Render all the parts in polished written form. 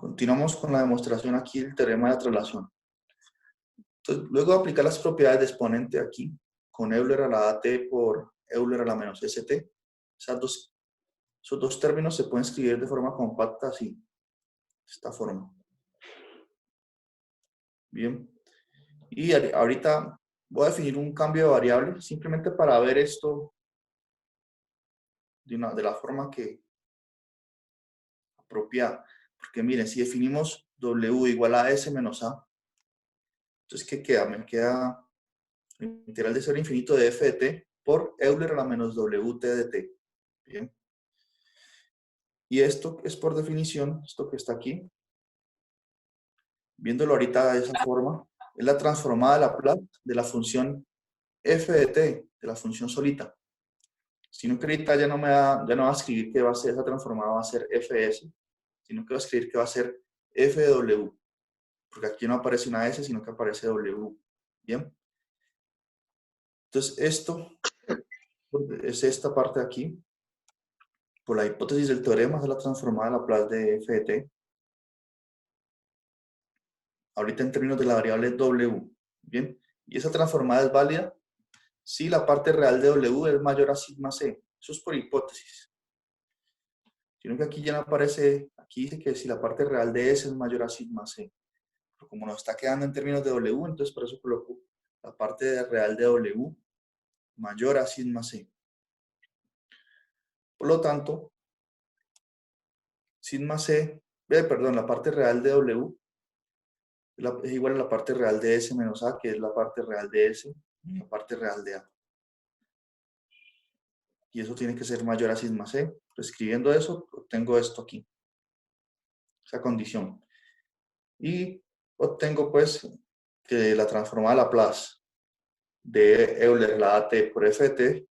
Continuamos con la demostración aquí del teorema de la traslación. Entonces, luego de aplicar las propiedades de exponente aquí, con Euler a la AT por Euler a la menos ST, esos dos términos se pueden escribir de forma compacta así, de esta forma. Bien. Y ahorita voy a definir un cambio de variable, simplemente para ver esto de la forma que apropiada. Porque miren, si definimos W igual a S menos A, entonces, ¿qué queda? Me queda la integral de 0 a infinito de f de t por Euler a la menos wt de t. Bien. Y esto es por definición, esto que está aquí, viéndolo ahorita de esa forma, es la transformada de Laplace de la función f de t, de la función solita. Si no que ahorita ya no va a escribir que va a ser esa transformada, va a ser fs, sino que va a escribir que va a ser f de w, porque aquí no aparece una s, sino que aparece w. Bien. Entonces esto es esta parte de aquí. Por la hipótesis del teorema es la transformada de Laplace de f de t. Ahorita en términos de la variable w. Bien. Y esa transformada es válida si la parte real de w es mayor a sigma c. Eso es por hipótesis. Sino que aquí ya no aparece, aquí dice que si la parte real de s es mayor a sigma c. Pero como nos está quedando en términos de w, entonces por eso coloco la parte real de w mayor a sigma c. Por lo tanto, sigma c, perdón, la parte real de w es igual a la parte real de S menos A, que es la parte real de S, y la parte real de A. Y eso tiene que ser mayor a sigma C. Escribiendo eso, obtengo esto aquí, esa condición. Y obtengo, pues, que la transformada de Laplace de Euler, la AT por FT,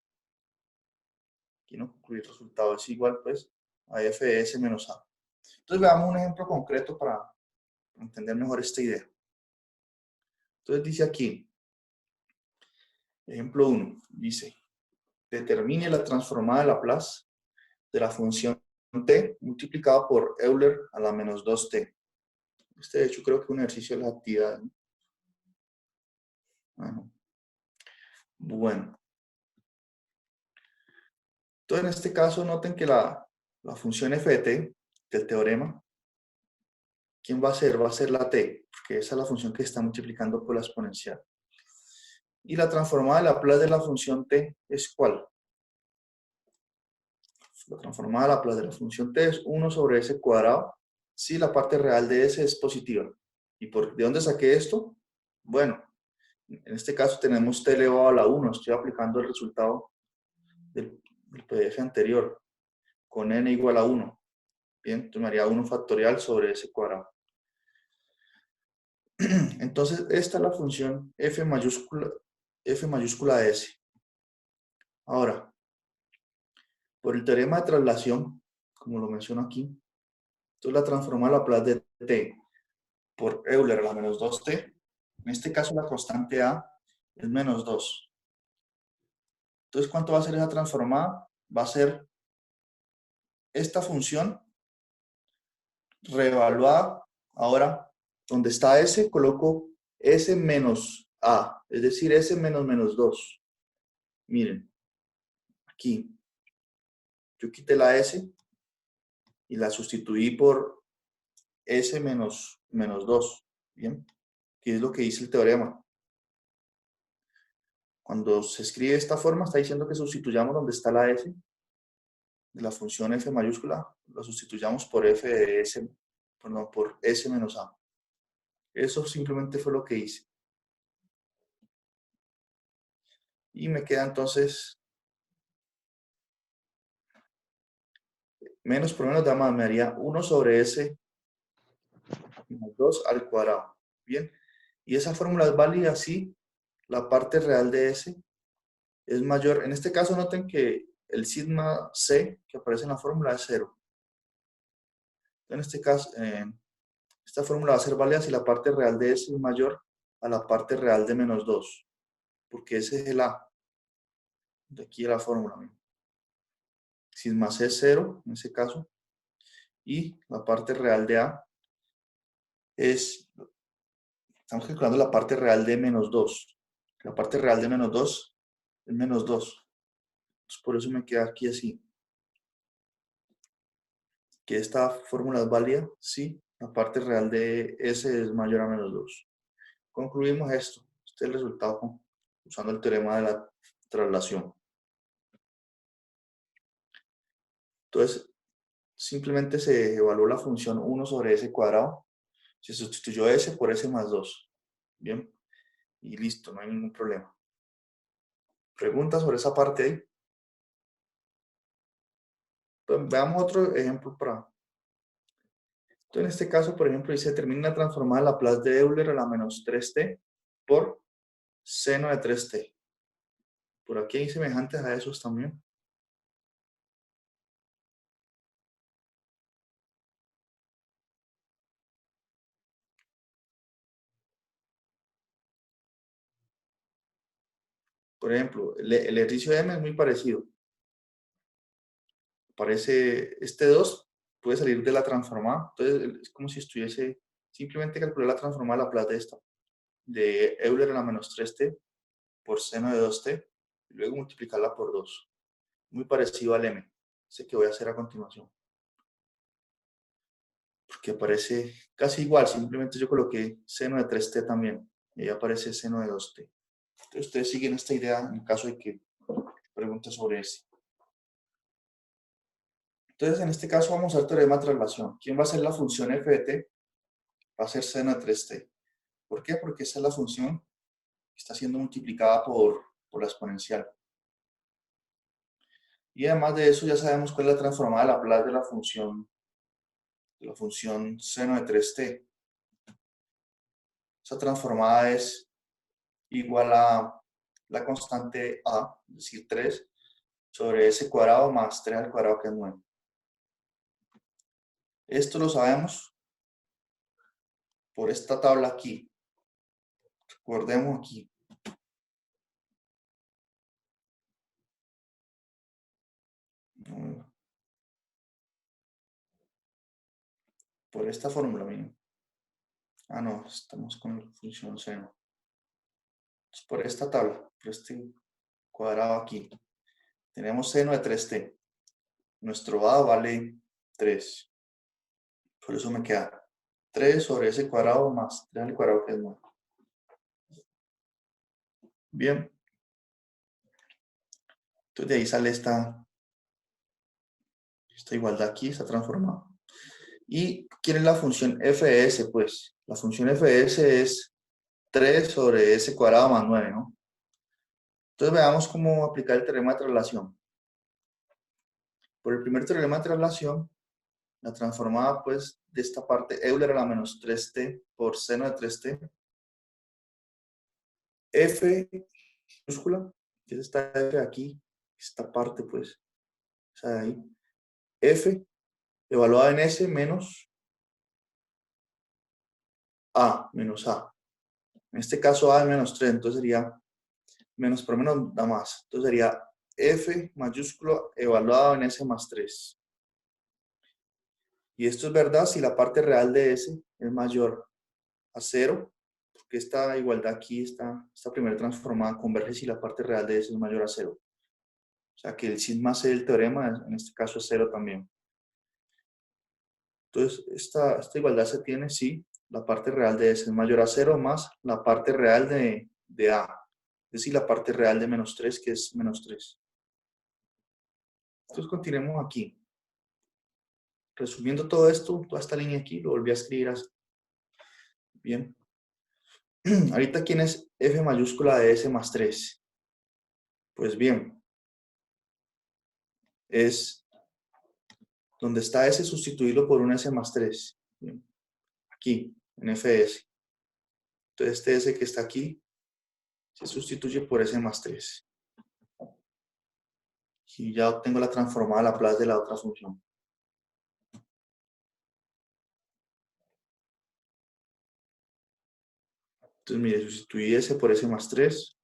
aquí no, cuyo resultado es igual, pues, a f de S menos A. Entonces, veamos un ejemplo concreto para entender mejor esta idea. Entonces, dice aquí, ejemplo 1, dice, determine la transformada de Laplace de la función t multiplicada por Euler a la menos 2t. Este, de hecho, creo que es un ejercicio de las actividades. Bueno. Entonces, en este caso, noten que la función f de t del teorema, ¿quién va a ser? Va a ser la t, porque esa es la función que está multiplicando por la exponencial. Y la transformada de Laplace de la función t es ¿cuál? La transformada de Laplace de la función t es 1 sobre s cuadrado si la parte real de s es positiva. ¿Y de dónde saqué esto? Bueno, en este caso tenemos t elevado a la 1. Estoy aplicando el resultado del PDF anterior con n igual a 1. Bien, entonces me haría 1 factorial sobre s cuadrado. Entonces, esta es la función f mayúscula de s. Ahora, por el teorema de traslación, como lo menciono aquí, entonces la transforma a Laplace de t por Euler a la menos 2t. En este caso, la constante a es menos 2. Entonces, ¿cuánto va a ser esa transformada? Va a ser esta función reevaluada. Ahora, donde está s, coloco s menos a, es decir, s menos menos 2. Miren, aquí, yo quité la s y la sustituí por s menos menos 2. Bien, que es lo que dice el teorema. Cuando se escribe de esta forma, está diciendo que sustituyamos donde está la s de la función f mayúscula, lo sustituyamos por f de s, perdón, por s menos a. Eso simplemente fue lo que hice. Y me queda entonces menos por menos da más, me haría 1 sobre s menos 2 al cuadrado. Bien, y esa fórmula es válida si la parte real de s es mayor. En este caso noten que el sigma c que aparece en la fórmula es 0. En este caso, esta fórmula va a ser válida si la parte real de s es mayor a la parte real de menos 2, porque ese es el a. De aquí la fórmula. Sigma c es 0 en ese caso, y la parte real de a estamos calculando la parte real de menos 2. La parte real de menos 2 es menos 2. Entonces, por eso me queda aquí así. ¿Que esta fórmula es válida? Sí. La parte real de S es mayor a menos 2. Concluimos esto. Este es el resultado usando el teorema de la traslación. Entonces, simplemente se evaluó la función 1 sobre S cuadrado. Se sustituyó S por S más 2. Bien. Y listo, no hay ningún problema. ¿Preguntas sobre esa parte ahí? Pues veamos otro ejemplo para... Entonces, en este caso, por ejemplo, dice, determina la transformada de Laplace de Euler a la menos 3t por seno de 3t. Por aquí hay semejantes a esos también. Por ejemplo, el ejercicio M es muy parecido. Parece, este 2 puede salir de la transformada. Entonces, es como si estuviese, simplemente calcular la transformada de Laplace de esta. De Euler a la menos 3t por seno de 2t. Y luego multiplicarla por 2. Muy parecido al M. Ese que voy a hacer a continuación. Porque aparece casi igual, simplemente yo coloqué seno de 3t también, y ahí aparece seno de 2t. Entonces ustedes siguen esta idea en caso de que pregunten sobre este. Entonces en este caso vamos a usar teorema de traslación. ¿Quién va a ser la función f de t? Va a ser seno de 3t. ¿Por qué? Porque esa es la función que está siendo multiplicada por la exponencial. Y además de eso ya sabemos cuál es la transformada de Laplace de la función seno de 3t. Esa transformada es igual a la constante a, es decir, 3, sobre s cuadrado más 3 al cuadrado, que es 9. Esto lo sabemos por esta tabla aquí. Recordemos aquí. Por esta fórmula, miren. Ah, no, estamos con la función seno. Por esta tabla, por este cuadrado aquí. Tenemos seno de 3t. Nuestro a vale 3. Por eso me queda 3 sobre s cuadrado más 3 al cuadrado, que es 9. Bien. Entonces de ahí sale esta igualdad aquí, está transformada. ¿Y quién es la función f de s? Pues la función f de s es 3 sobre s cuadrado más 9, ¿no? Entonces veamos cómo aplicar el teorema de traslación. Por el primer teorema de traslación, la transformada pues de esta parte Euler a la menos 3t por seno de 3t, f minúscula, que es esta f aquí, esta parte pues, o sea, ahí, f evaluada en s menos a, menos a. En este caso a es menos 3, entonces sería menos por menos da más. Entonces sería f mayúsculo evaluado en s más 3. Y esto es verdad si la parte real de s es mayor a 0, porque esta igualdad aquí, esta primera transformada converge si la parte real de s es mayor a 0. O sea que el sigma c del teorema en este caso es 0 también. Entonces esta igualdad se tiene si la parte real de s es mayor a 0 más la parte real de a. Es decir, la parte real de menos 3, que es menos 3. Entonces continuemos aquí. Resumiendo todo esto, toda esta línea aquí, lo volví a escribir así. Bien. Ahorita, ¿quién es f mayúscula de s más 3? Pues bien, es donde está s, sustituirlo por un s más 3. Bien. Aquí, en fs. Entonces, este s que está aquí se sustituye por s más 3. Y ya obtengo la transformada a Laplace de la otra función. Entonces, mire, sustituí s por s más 3.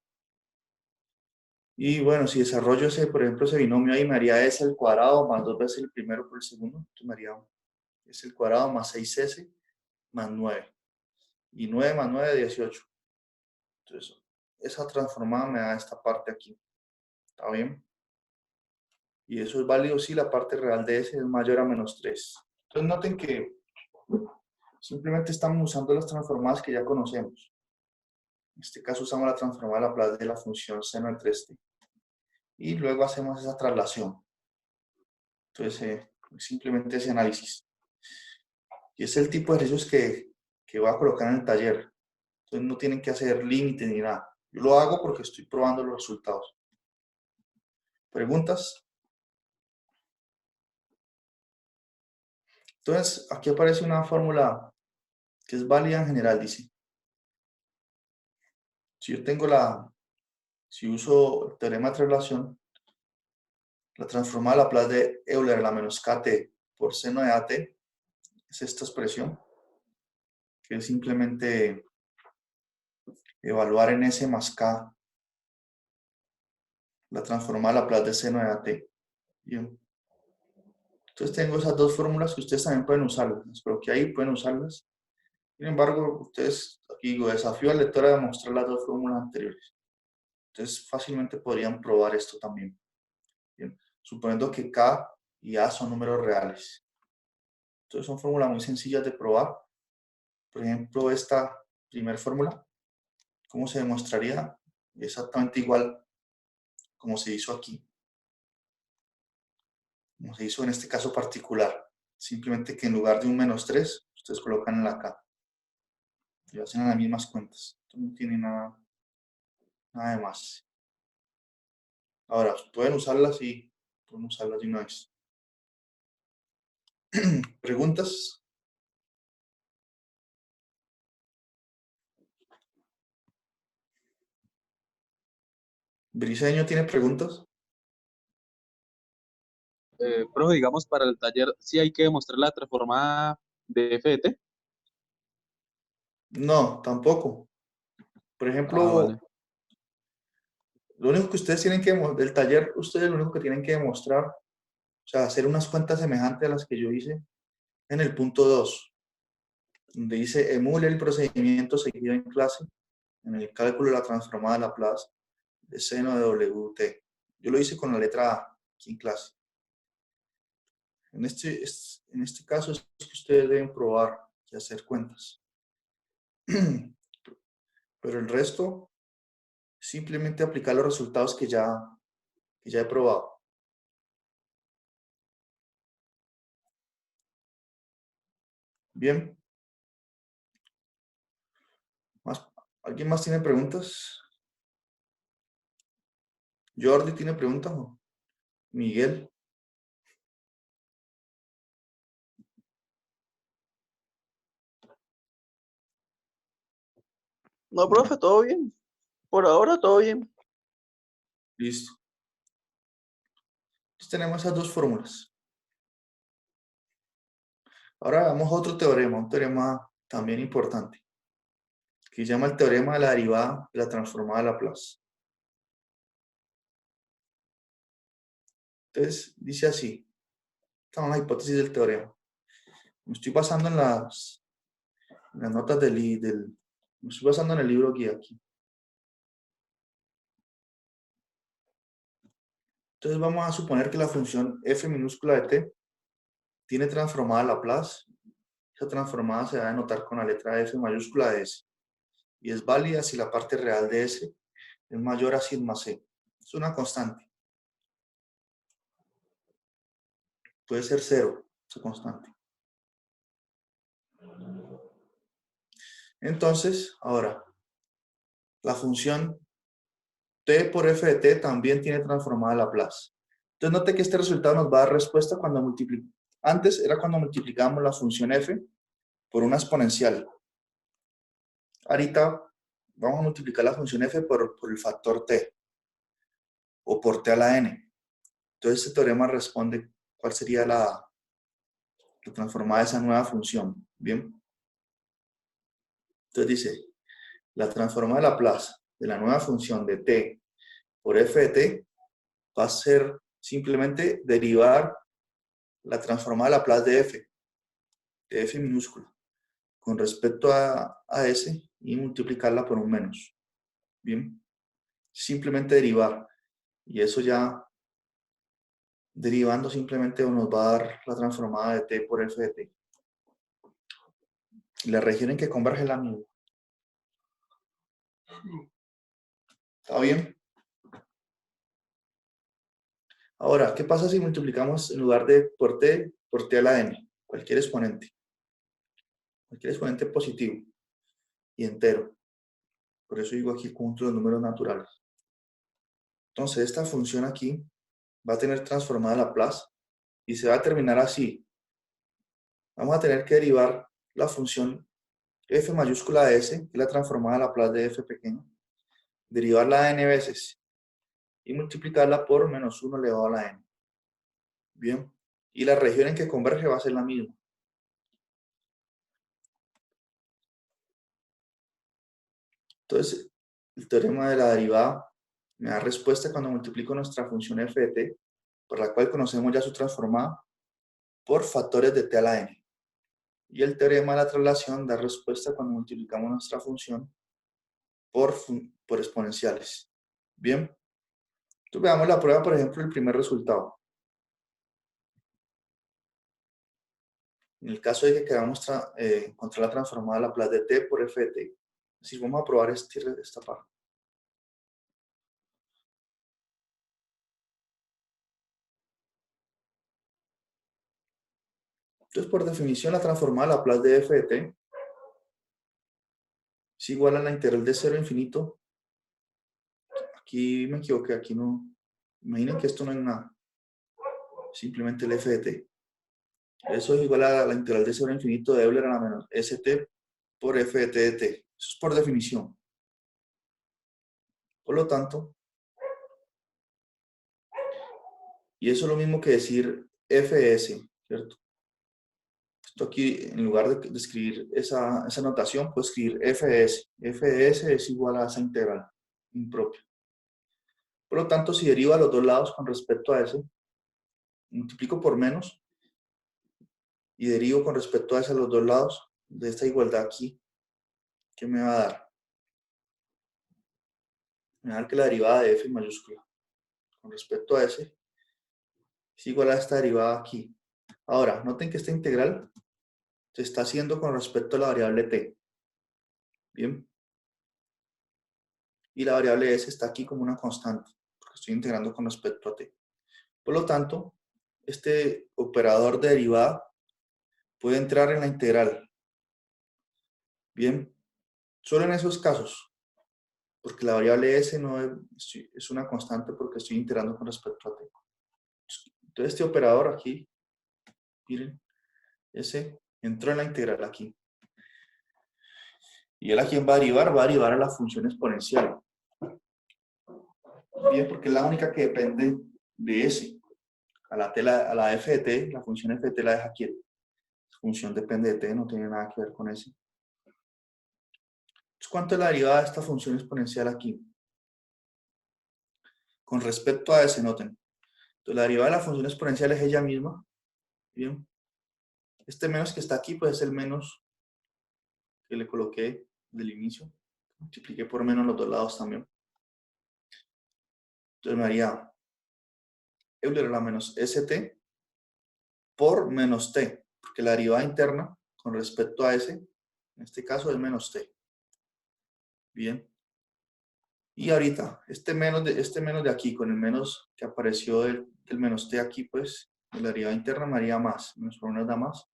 Y bueno, si desarrollo ese, por ejemplo, ese binomio ahí, me haría s al cuadrado más 2 veces el primero por el segundo. Entonces me haría s al cuadrado más 6s más 9. Y 9 más 9, 18. Entonces, esa transformada me da esta parte aquí. ¿Está bien? Y eso es válido si la parte real de S es mayor a menos 3. Entonces, noten que simplemente estamos usando las transformadas que ya conocemos. En este caso usamos la transformada de Laplace de la función seno de 3t. Y luego hacemos esa traslación. Entonces, simplemente ese análisis. Y es el tipo de ejercicios que voy a colocar en el taller. Entonces no tienen que hacer límites ni nada. Yo lo hago porque estoy probando los resultados. ¿Preguntas? Entonces, aquí aparece una fórmula que es válida en general, dice. Si uso el teorema de traslación, la transformada de Laplace de Euler a la menos kt por seno de at es esta expresión, que es simplemente evaluar en S más K la transformada de Laplace de seno de at. Bien. Entonces tengo esas dos fórmulas que ustedes también pueden usarlas. Espero que ahí pueden usarlas. Sin embargo, ustedes, aquí digo, desafío al lector a demostrar las dos fórmulas anteriores. Entonces fácilmente podrían probar esto también. Bien. Suponiendo que K y A son números reales. Entonces son fórmulas muy sencillas de probar. Por ejemplo, esta primera fórmula, ¿cómo se demostraría? Exactamente igual como se hizo aquí. Como se hizo en este caso particular. Simplemente que en lugar de un menos 3, ustedes colocan en la K. Y hacen las mismas cuentas. Esto no tiene nada de más. Ahora, pueden usarlas y pueden usarlas de una vez. ¿Preguntas? ¿Briseño tiene preguntas? Profe, digamos, para el taller, sí hay que demostrar la transformada de f de t. No, tampoco. Por Ah, ejemplo, vale. lo único que ustedes tienen que del taller, ustedes lo único que tienen que demostrar, o sea, hacer unas cuentas semejantes a las que yo hice en el punto 2, donde dice emule el procedimiento seguido en clase en el cálculo de la transformada de Laplace de seno de WT. Yo lo hice con la letra A aquí en clase. En este caso es que ustedes deben probar y hacer cuentas. Pero el resto, simplemente aplicar los resultados que ya he probado. Bien. ¿Alguien más tiene preguntas? ¿Jordi tiene preguntas? ¿Miguel? No, profe, todo bien. Por ahora todo bien. Listo. Entonces tenemos esas dos fórmulas. Ahora vamos a otro teorema, un teorema también importante, que se llama el teorema de la derivada de la transformada de Laplace. Entonces, dice así. Esta es una hipótesis del teorema. Me estoy basando en las notas me estoy basando en el libro guía aquí. Entonces vamos a suponer que la función f minúscula de t tiene transformada Laplace. Esa transformada se va a denotar con la letra f mayúscula de s. Y es válida si la parte real de s es mayor a sigma c. Es una constante. Puede ser cero, esa constante. Entonces, ahora, la función t por f de t también tiene transformada Laplace. Entonces, note que este resultado nos va a dar respuesta cuando multiplicamos. Antes era cuando multiplicamos la función f por una exponencial. Ahorita vamos a multiplicar la función f por el factor t o por t a la n. Entonces, este teorema responde cuál sería la transformada de esa nueva función. Bien. Entonces dice, la transformada de Laplace de la nueva función de t por f de t va a ser simplemente derivar la transformada de Laplace de f minúscula, con respecto a S y multiplicarla por un menos. Bien, simplemente derivar. Y eso ya, derivando simplemente nos va a dar la transformada de t por f de t. Y la región en que converge es la misma. ¿Está bien? Ahora, ¿qué pasa si multiplicamos en lugar de por t a la n? Cualquier exponente positivo y entero. Por eso digo aquí el conjunto de los números naturales. Entonces, esta función aquí va a tener transformada Laplace y se va a terminar así. Vamos a tener que derivar la función f mayúscula de s, que es la transformada Laplace de f pequeño, derivarla n veces y multiplicarla por menos 1 elevado a la n. Bien, y la región en que converge va a ser la misma. Entonces, el teorema de la derivada me da respuesta cuando multiplico nuestra función f de t, por la cual conocemos ya su transformada, por factores de t a la n. Y el teorema de la traslación da respuesta cuando multiplicamos nuestra función por exponenciales. Bien, entonces veamos la prueba, por ejemplo, el primer resultado. En el caso de que queramos encontrar la transformada Laplace de t por f de t. Es decir, vamos a probar esta parte. Entonces, por definición, la transformada Laplace de f de t es igual a la integral de 0 a infinito. Aquí me equivoqué, aquí no. Imaginen que esto no es nada. Simplemente el f de t. Eso es igual a la integral de 0 a infinito de Euler a la menos st por f de t de t. Eso es por definición. Por lo tanto, y eso es lo mismo que decir fs, ¿cierto? Esto aquí, en lugar de escribir esa notación, puedo escribir fs. Fs es igual a esa integral impropia. Por lo tanto, si derivo a los dos lados con respecto a ese, multiplico por menos y derivo con respecto a ese a los dos lados de esta igualdad aquí, ¿qué me va a dar? Me va a dar que la derivada de f mayúscula con respecto a ese es igual a esta derivada aquí. Ahora, noten que esta integral se está haciendo con respecto a la variable t. Bien. Y la variable s está aquí como una constante, porque estoy integrando con respecto a t. Por lo tanto, este operador de derivada puede entrar en la integral. Bien, solo en esos casos, porque la variable s no es una constante porque estoy integrando con respecto a t. Entonces este operador aquí, miren, ese entró en la integral aquí. Y él a quién va a derivar a la función exponencial. Bien, porque es la única que depende de s. A la f de t, la función f de t la deja quieta. La función depende de t, no tiene nada que ver con s. Entonces, ¿cuánto es la derivada de esta función exponencial aquí? Con respecto a s, noten. Entonces, la derivada de la función exponencial es ella misma. Bien. Este menos que está aquí, pues es el menos que le coloqué del inicio. Multipliqué por menos los dos lados también. Entonces me haría Euler a la menos st por menos t, porque la derivada interna con respecto a s, en este caso es menos t. Bien. Y ahorita, este menos de aquí con el menos que apareció del menos t aquí, pues la derivada interna me haría más, menos por menos da más.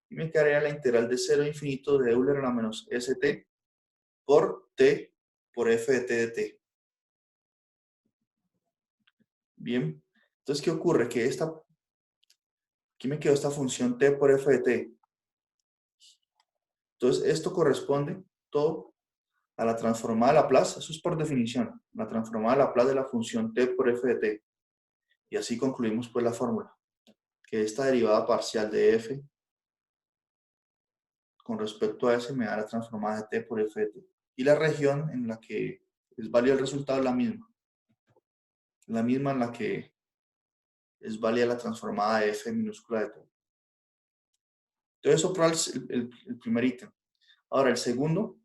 Y me quedaría la integral de 0 a infinito de Euler a la menos st por t por f de t de t. Bien. Entonces, ¿qué ocurre? Que aquí me quedó esta función t por f de t. Entonces, esto corresponde todo a la transformada de Laplace. Eso es por definición. La transformada de Laplace de la función t por f de t. Y así concluimos pues la fórmula. Que esta derivada parcial de f con respecto a s me da la transformada de t por f de t. Y la región en la que es válido el resultado es la misma. La misma en la que es válida la transformada de f minúscula de t. Entonces, eso prueba el primer ítem. Ahora, el segundo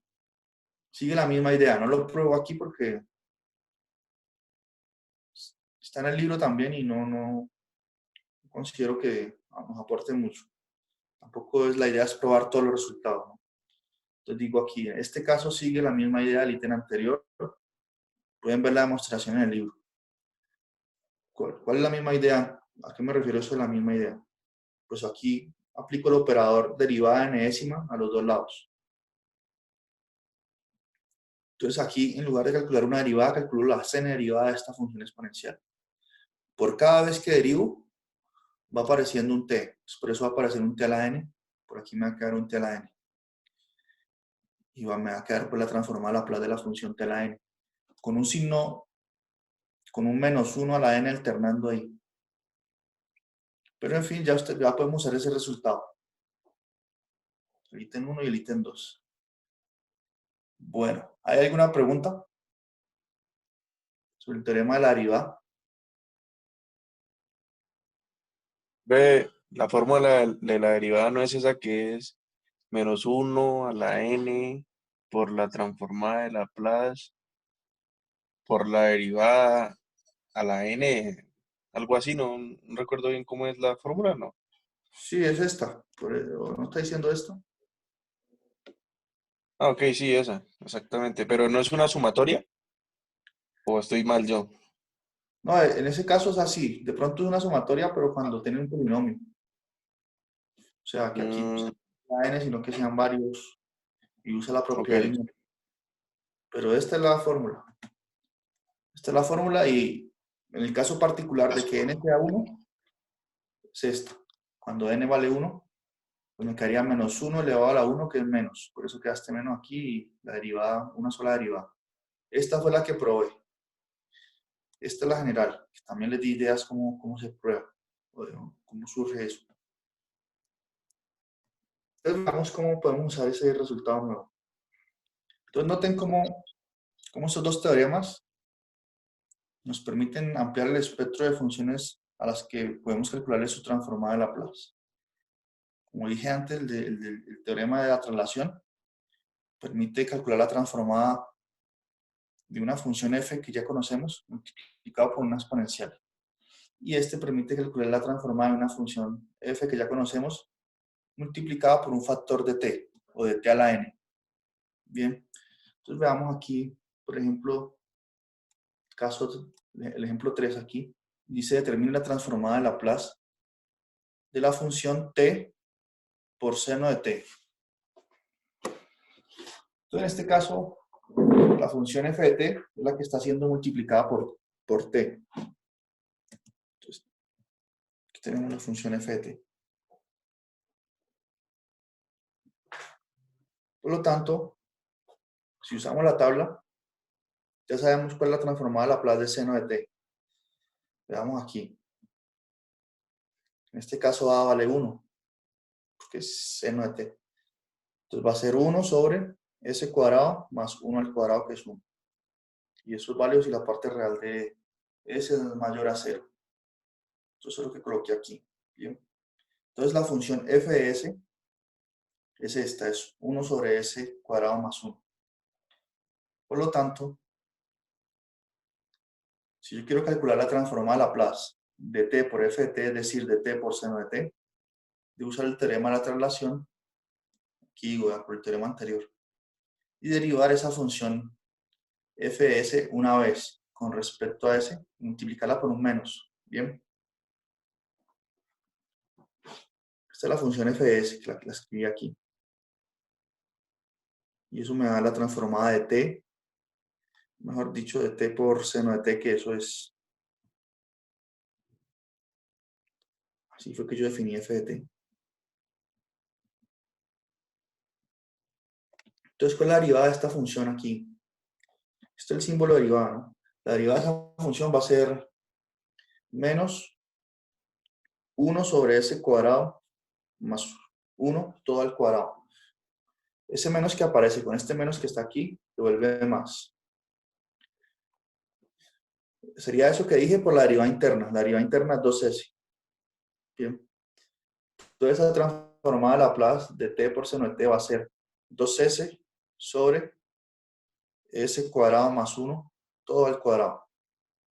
sigue la misma idea. No lo pruebo aquí porque está en el libro también y no considero que nos aporte mucho. Tampoco es la idea es probar todos los resultados, ¿no? Entonces digo aquí, en este caso sigue la misma idea del ítem anterior. Pueden ver la demostración en el libro. ¿Cuál es la misma idea? ¿A qué me refiero eso de la misma idea? Pues aquí aplico el operador derivada enésima a los dos lados. Entonces aquí, en lugar de calcular una derivada, calculo la seno derivada de esta función exponencial. Por cada vez que derivo, va apareciendo un t. Por eso va a aparecer un t a la n. Por aquí me va a quedar un t a la n. Y me va a quedar por la transformada a Laplace de la función t a la n. Con un signo, con un -1 a la n alternando ahí. Pero en fin, ya podemos usar ese resultado. El ítem 1 y el ítem 2. Bueno, ¿hay alguna pregunta sobre el teorema de la derivada? Ve, la fórmula de la derivada no es esa que es -1 a la n por la transformada de Laplace por la derivada a la n, algo así, no recuerdo bien cómo es la fórmula, ¿no? Sí, es esta. ¿No está diciendo esto? Ah, ok, sí, esa, exactamente. Pero ¿no es una sumatoria? ¿O estoy mal yo? No, en ese caso es así. De pronto es una sumatoria, pero cuando tiene un polinomio. O sea, que aquí no Mm, sea la n, sino que sean varios y usa la ok, propiedad lineal. Pero esta es la fórmula. Esta es la fórmula y en el caso particular de que n sea 1, es esta. Cuando n vale 1, pues me quedaría -1 elevado a la 1, que es menos. Por eso queda este menos aquí y la derivada, una sola derivada. Esta fue la que probé. Esta es la general. También les di ideas cómo se prueba, o cómo surge eso. Entonces veamos cómo podemos usar ese resultado nuevo. Entonces noten cómo estos dos teoremas nos permiten ampliar el espectro de funciones a las que podemos calcularle su transformada de Laplace. Como dije antes, el teorema de la traslación permite calcular la transformada de una función f que ya conocemos, multiplicado por una exponencial. Y este permite calcular la transformada de una función f que ya conocemos, multiplicada por un factor de t, o de t a la n. Bien, entonces veamos aquí, por ejemplo, el ejemplo 3 aquí, dice determina la transformada de Laplace de la función t por seno de t. Entonces, en este caso, la función f de t es la que está siendo multiplicada por t. Entonces, aquí tenemos la función f de t. Por lo tanto, si usamos la tabla, ya sabemos cuál es la transformada de Laplace de seno de t. Veamos aquí. En este caso a vale 1, porque es seno de t. Entonces va a ser 1 sobre s cuadrado más 1 al cuadrado, que es 1. Y eso es válido si la parte real de s es mayor a 0. Entonces eso es lo que coloqué aquí. Bien. Entonces la función f de s es esta, es 1 sobre s cuadrado más 1. Por lo tanto, si yo quiero calcular la transformada de Laplace de t por f de t, es decir, de t por seno de t, de usar el teorema de la traslación, aquí digo, por el teorema anterior, y derivar esa función f de s una vez con respecto a s, multiplicarla por un menos. Bien. Esta es la función f de s, que la escribí aquí. Y eso me da la transformada de t, mejor dicho, de t por seno de t, que eso es, así fue que yo definí f de t. Entonces, ¿cuál es la derivada de esta función aquí? Este es el símbolo de derivada, ¿no? La derivada de esa función va a ser menos 1 sobre s cuadrado más 1 todo al cuadrado. Ese menos que aparece con este menos que está aquí, lo vuelve más. Sería eso que dije por la derivada interna. La derivada interna es 2s. Bien. Entonces, esa transformada de Laplace de t por seno de t va a ser 2s sobre s cuadrado más 1, todo al cuadrado.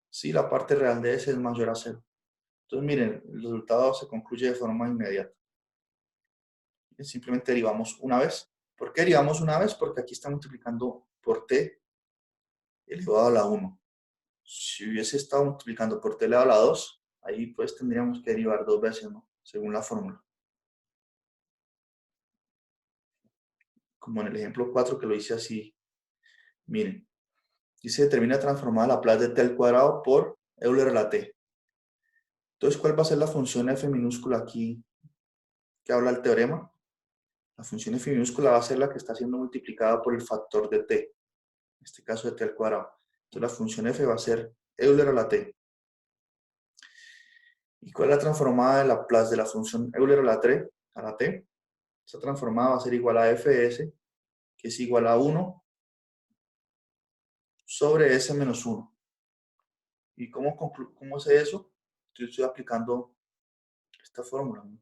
Si la parte real de s es mayor a 0. Entonces, miren, el resultado se concluye de forma inmediata. Simplemente derivamos una vez. ¿Por qué derivamos una vez? Porque aquí está multiplicando por t elevado a la 1. Si hubiese estado multiplicando por t elevado a la 2, ahí pues tendríamos que derivar 2 veces, ¿no? Según la fórmula. Como en el ejemplo 4 que lo hice así. Miren, aquí se determina transformar la plaza de t al cuadrado por Euler a la t. Entonces, ¿cuál va a ser la función f minúscula aquí que habla el teorema? La función f minúscula va a ser la que está siendo multiplicada por el factor de t, en este caso de t al cuadrado. Entonces, la función f va a ser Euler a la t. ¿Y cuál es la transformada de la plaza de la función Euler a la t? Esta transformada va a ser igual a fs, que es igual a 1 sobre s menos 1. ¿Y cómo sé eso? Yo estoy aplicando esta fórmula, ¿no?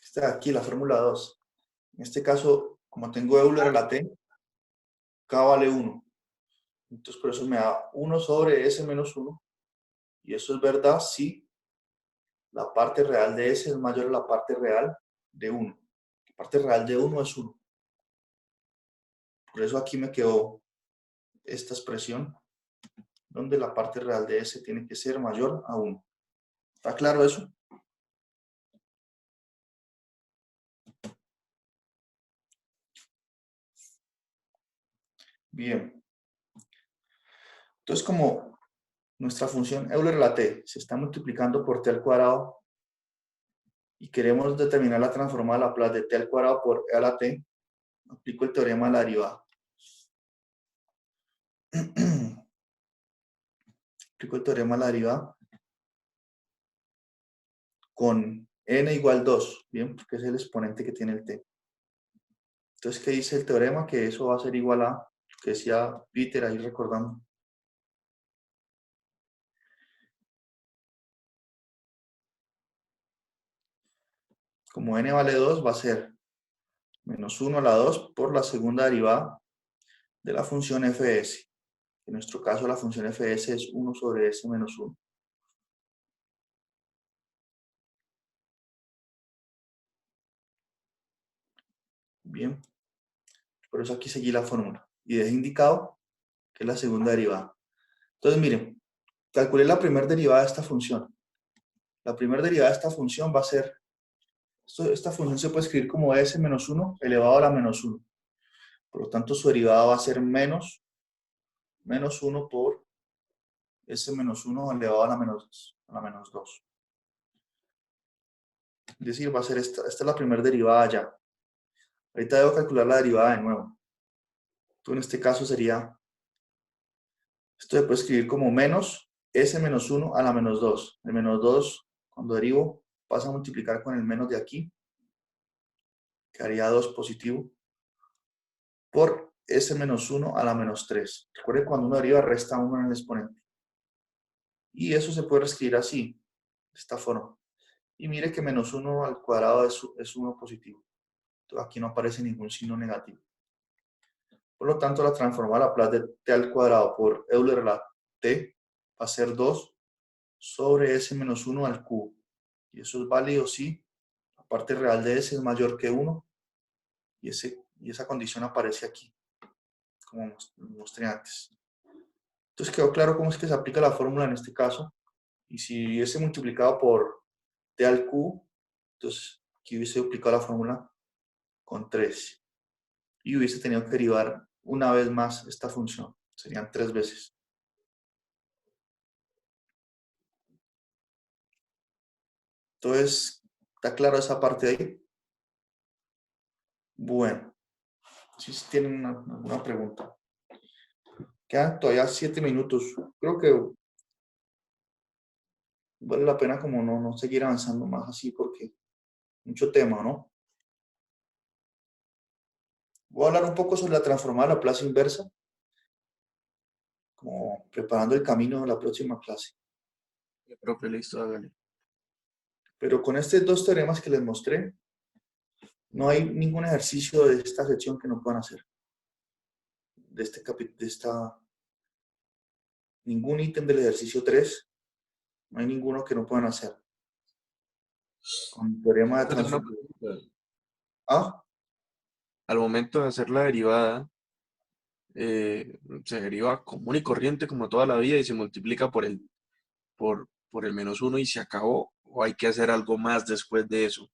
Esta de aquí, la fórmula 2. En este caso, como tengo Euler a la t, k vale 1. Entonces, por eso me da 1 sobre s menos 1. Y eso es verdad si la parte real de s es mayor a la parte real de 1. La parte real de 1 es 1. Por eso aquí me quedó esta expresión, donde la parte real de s tiene que ser mayor a 1. ¿Está claro eso? Bien. Entonces, como nuestra función Euler a la t se está multiplicando por t al cuadrado y queremos determinar la transformada de Laplace de t al cuadrado por e a la t, aplico el teorema de la derivada. Aplico el teorema de la derivada con n igual 2, ¿bien? Porque es el exponente que tiene el t. Entonces, ¿qué dice el teorema? Que eso va a ser igual a lo que decía Peter ahí recordando. Como n vale 2, va a ser menos 1 a la 2 por la segunda derivada de la función fs. En nuestro caso, la función fs es 1 sobre s menos 1. Bien. Por eso aquí seguí la fórmula. Y dejé indicado que es la segunda derivada. Entonces, miren, calculé la primera derivada de esta función. La primera derivada de esta función va a ser, esta función se puede escribir como s menos 1 elevado a la menos 1. Por lo tanto, su derivada va a ser menos 1 por s menos 1 elevado a la menos 2. Es decir, va a ser esta es la primera derivada ya. Ahorita debo calcular la derivada de nuevo. Entonces, en este caso sería, esto se puede escribir como menos s menos 1 a la menos 2. El menos 2, cuando derivo, pasa a multiplicar con el menos de aquí, quedaría 2 positivo, por s menos 1 a la menos 3. Recuerden, cuando uno deriva, resta 1 en el exponente. Y eso se puede escribir así, de esta forma. Y mire que menos 1 al cuadrado es 1 positivo. Entonces, aquí no aparece ningún signo negativo. Por lo tanto, la transformada a Laplace de t al cuadrado por Euler a la t va a ser 2 sobre s menos 1 al cubo. Y eso es válido si la parte real de s es mayor que 1 y esa condición aparece aquí, como mostré antes. Entonces quedó claro cómo es que se aplica la fórmula en este caso. Y si hubiese multiplicado por t al cubo, entonces aquí hubiese duplicado la fórmula con 3. Y hubiese tenido que derivar una vez más esta función. Serían 3 veces. Entonces, ¿está claro esa parte de ahí? Bueno, si tienen alguna pregunta. Quedan todavía 7 minutos. Creo que vale la pena como no seguir avanzando más así porque mucho tema, ¿no? Voy a hablar un poco sobre la transformada de la plaza inversa, como preparando el camino de la próxima clase. Profe, listo, hágale. Pero con estos dos teoremas que les mostré, no hay ningún ejercicio de esta sección que no puedan hacer. Ningún ítem del ejercicio 3, no hay ninguno que no puedan hacer. Con el teorema de Profe, tengo una transformación. pregunta. Ah, Al momento de hacer la derivada, se deriva común y corriente como toda la vida y se multiplica por el -1 y se acabó, o hay que hacer algo más después de eso.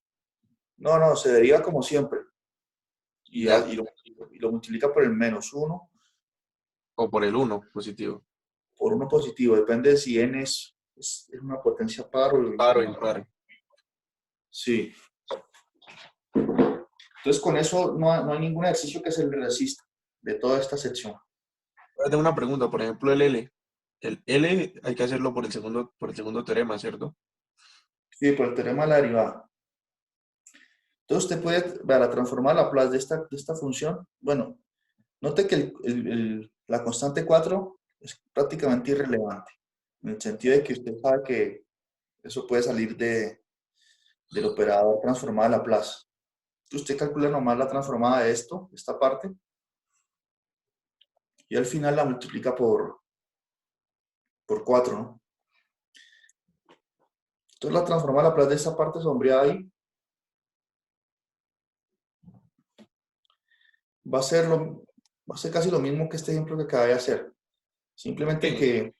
no, se deriva como siempre. Y, Ya, y lo multiplica por el -1 o por el 1 positivo. por 1 positivo. Depende de si n es una potencia par o Par o impar. sí. Entonces, con eso no hay ningún ejercicio que se le resista de toda esta sección. Ahora tengo una pregunta, por ejemplo, el L. El L hay que hacerlo por el segundo teorema, ¿cierto? Sí, por el teorema de la derivada. Entonces, usted puede, para transformar la Laplace de esta función, bueno, note que la constante 4 es prácticamente irrelevante, en el sentido de que usted sabe que eso puede salir del operador transformada de Laplace. Entonces, usted calcula nomás la transformada de esta parte, y al final la multiplica por 4, ¿no? Entonces, la transformada de Laplace de esta parte sombreada ahí va a ser casi lo mismo que este ejemplo que acabé de hacer. Simplemente Sí. que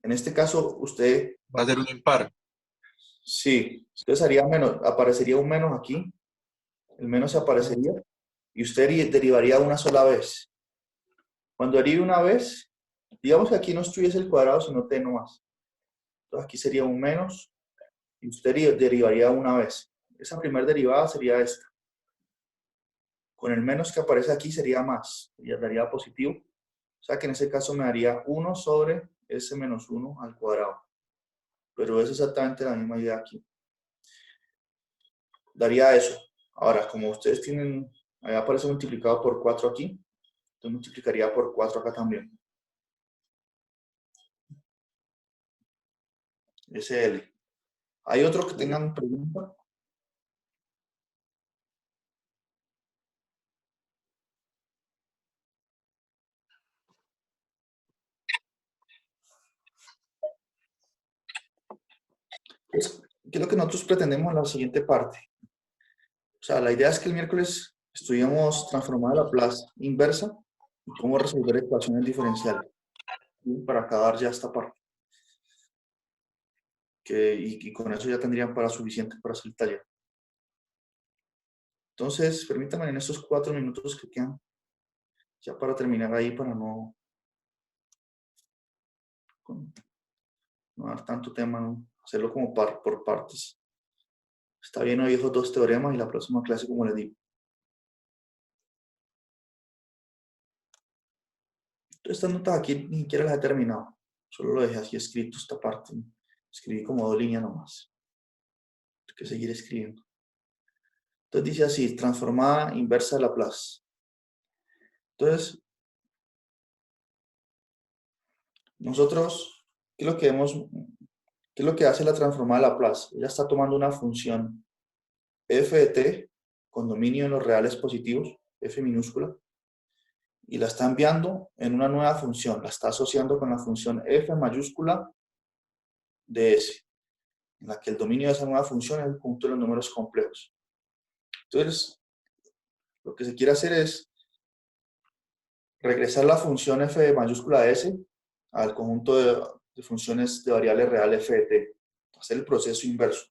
en este caso usted, Va a ser un impar. sí, entonces haría menos, aparecería un menos aquí, el menos se aparecería y usted derivaría una sola vez. Cuando derive una vez, digamos que aquí no estuviese el cuadrado, sino t nomás. Entonces aquí sería un menos y usted derivaría una vez. Esa primera derivada sería esta. Con el menos que aparece aquí sería más, y daría positivo. O sea que en ese caso me daría 1 sobre s menos 1 al cuadrado. Pero es exactamente la misma idea aquí. Daría eso. Ahora, como ustedes tienen, ahí aparece multiplicado por 4 aquí, entonces multiplicaría por 4 acá también. SL. ¿Hay otro que tengan pregunta? Pues, ¿qué es lo que nosotros pretendemos en la siguiente parte? O sea, la idea es que el miércoles estudiamos transformar la Laplace inversa y cómo resolver ecuaciones diferenciales. ¿Sí? Para acabar ya esta parte. Y con eso ya tendrían para suficiente para hacer el taller. Entonces, permítanme en estos 4 minutos que quedan, ya para terminar ahí, para no dar tanto tema, ¿no? Hacerlo como por partes. Está bien hoy esos 2 teoremas y la próxima clase, como les digo. Entonces, estas notas aquí ni siquiera las he terminado. Solo lo dejé así escrito esta parte. Escribí como 2 líneas nomás. Hay que seguir escribiendo. Entonces dice así, transformada inversa de Laplace. Entonces, nosotros, ¿qué es lo que vemos? ¿Qué es lo que hace la transformada de Laplace? Ella está tomando una función f de t con dominio en los reales positivos, f minúscula, y la está enviando en una nueva función. La está asociando con la función f mayúscula de s, en la que el dominio de esa nueva función es el conjunto de los números complejos. Entonces, lo que se quiere hacer es regresar la función f de mayúscula de s al conjunto de funciones de variables real f de t. Hacer el proceso inverso.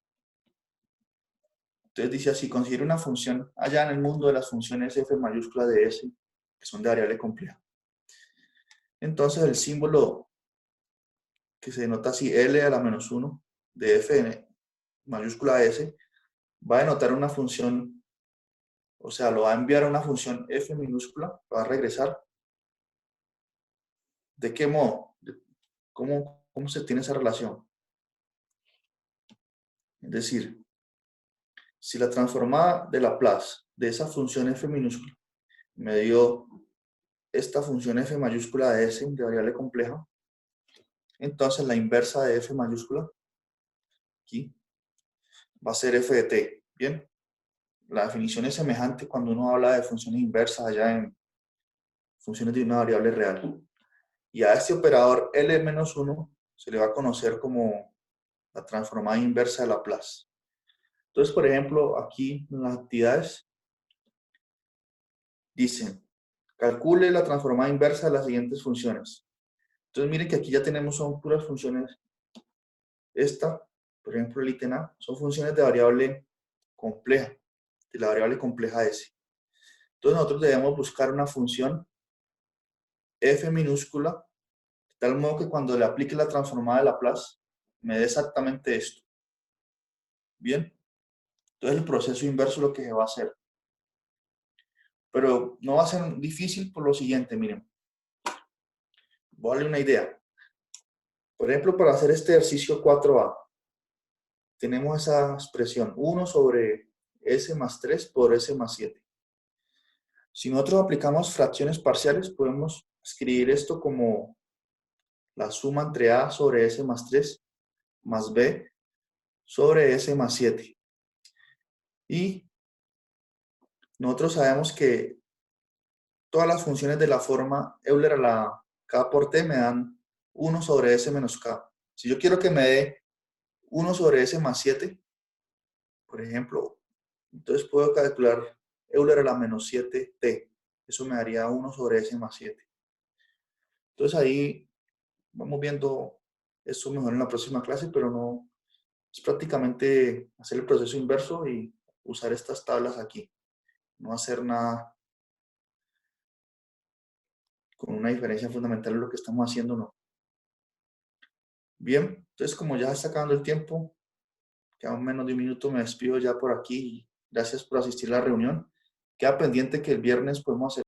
Entonces dice así, considere una función allá en el mundo de las funciones f mayúscula de s, que son de variable compleja. Entonces el símbolo que se denota así, L a la menos 1 de f mayúscula S, va a denotar una función, o sea, lo va a enviar a una función f minúscula, va a regresar. ¿De qué modo? ¿Cómo se tiene esa relación? Es decir, si la transformada de Laplace de esa función f minúscula me dio esta función f mayúscula de S de variable compleja, entonces la inversa de f mayúscula aquí, va a ser f de t. Bien, la definición es semejante cuando uno habla de funciones inversas allá en funciones de una variable real. Y a este operador L-1 se le va a conocer como la transformada inversa de Laplace. Entonces, por ejemplo, aquí en las actividades dicen, calcule la transformada inversa de las siguientes funciones. Entonces, miren que aquí ya tenemos, son puras funciones. Esta, por ejemplo, el ítem A, son funciones de variable compleja, de la variable compleja S. Entonces, nosotros debemos buscar una función f minúscula, de tal modo que cuando le aplique la transformada de Laplace, me dé exactamente esto. Bien, entonces el proceso inverso es lo que se va a hacer. Pero no va a ser difícil por lo siguiente, miren. Voy a darle una idea. Por ejemplo, para hacer este ejercicio 4a, tenemos esa expresión 1 sobre s más 3 por s más 7. Si nosotros aplicamos fracciones parciales, podemos escribir esto como la suma entre a sobre s más 3 más b sobre s más 7. Y nosotros sabemos que todas las funciones de la forma Euler a la k por t me dan 1 sobre s menos k. Si yo quiero que me dé 1 sobre s más 7, por ejemplo, entonces puedo calcular Euler a la menos 7t. Eso me daría 1 sobre s más 7. Entonces ahí vamos viendo eso mejor en la próxima clase, pero no es prácticamente hacer el proceso inverso y usar estas tablas aquí. No hacer nada con una diferencia fundamental en lo que estamos haciendo, no. Bien, entonces como ya está acabando el tiempo, queda menos de un minuto, me despido ya por aquí. Gracias por asistir a la reunión. Queda pendiente que el viernes podemos hacer